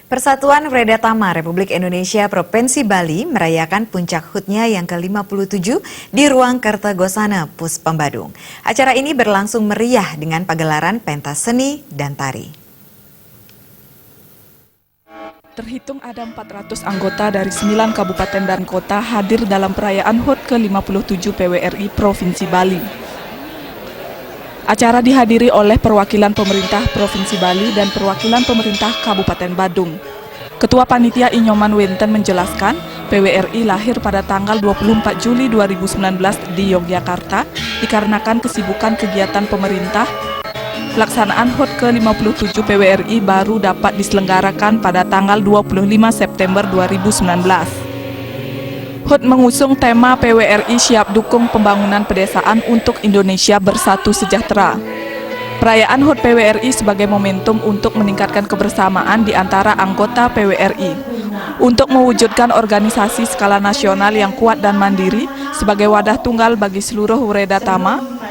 Persatuan Wredatama Republik Indonesia Provinsi Bali merayakan puncak HUT-nya yang ke-57 di Ruang Kertagosana, Puspom Badung. Acara ini berlangsung meriah dengan pagelaran pentas seni dan tari. Terhitung ada 400 anggota dari 9 kabupaten dan kota hadir dalam perayaan HUT ke-57 PWRI Provinsi Bali. Acara dihadiri oleh perwakilan pemerintah Provinsi Bali dan perwakilan pemerintah Kabupaten Badung. Ketua Panitia Inyoman Wenten menjelaskan, PWRI lahir pada tanggal 24 Juli 2019 di Yogyakarta dikarenakan kesibukan kegiatan pemerintah. Pelaksanaan HUT ke-57 PWRI baru dapat diselenggarakan pada tanggal 25 September 2019. HUT mengusung tema PWRI siap dukung pembangunan pedesaan untuk Indonesia bersatu sejahtera. Perayaan HUT PWRI sebagai momentum untuk meningkatkan kebersamaan di antara anggota PWRI, untuk mewujudkan organisasi skala nasional yang kuat dan mandiri sebagai wadah tunggal bagi seluruh Wredatama,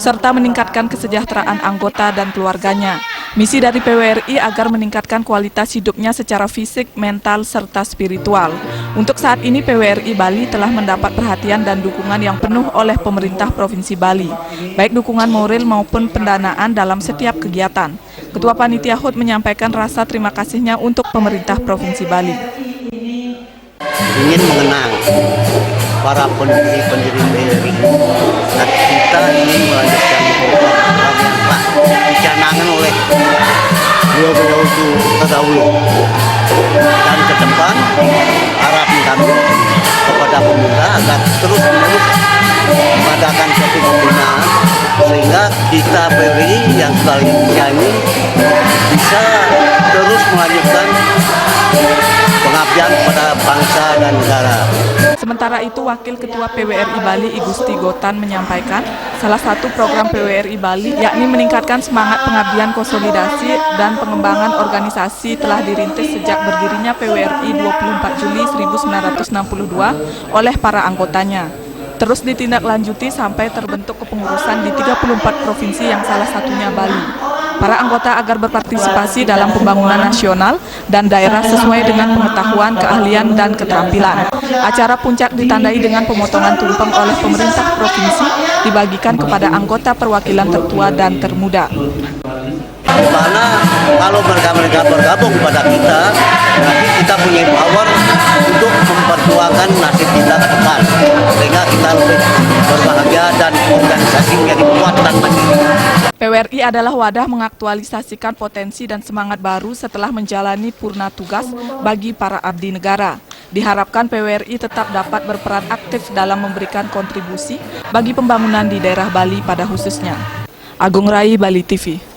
serta meningkatkan kesejahteraan anggota dan keluarganya. Misi dari PWRI agar meningkatkan kualitas hidupnya secara fisik, mental, serta spiritual. Untuk saat ini PWRI Bali telah mendapat perhatian dan dukungan yang penuh oleh pemerintah Provinsi Bali, baik dukungan moral maupun pendanaan dalam setiap kegiatan. Ketua Panitia HUT menyampaikan rasa terima kasihnya untuk pemerintah Provinsi Bali. Ingin mengenang para pendiri-pendiri PWRI dan kita ingin melanjutkan program yang telah dicanangkan oleh beliau-beliau itu terdahulu. Dan ke depan harapan kami kepada pemerintah agar terus-menerus mengadakan suatu pembinaan sehingga kita PWRI yang selanjutnya ini bisa terus melanjutkan pengabdian pada bangsa dan negara. Sementara itu, Wakil Ketua PWRI Bali I Gusti Gotan menyampaikan, salah satu program PWRI Bali yakni meningkatkan semangat pengabdian konsolidasi dan pengembangan organisasi telah dirintis sejak berdirinya PWRI 24 Juli 1962 oleh para anggotanya. Terus ditindaklanjuti sampai terbentuk kepengurusan di 34 provinsi yang salah satunya Bali. Para anggota agar berpartisipasi dalam pembangunan nasional dan daerah sesuai dengan pengetahuan, keahlian, dan keterampilan. Acara puncak ditandai dengan pemotongan tumpeng oleh pemerintah provinsi dibagikan kepada anggota perwakilan tertua dan termuda. Karena kalau mereka bergabung kepada kita, nanti kita punya power untuk memperjuangkan nasib kita ke depan, sehingga kita lebih berbahagia dan organisasi menjadi kuat dan mandiri. PWRI adalah wadah mengaktualisasikan potensi dan semangat baru setelah menjalani purna tugas bagi para abdi negara. Diharapkan PWRI tetap dapat berperan aktif dalam memberikan kontribusi bagi pembangunan di daerah Bali pada khususnya. Agung Rai, Bali TV.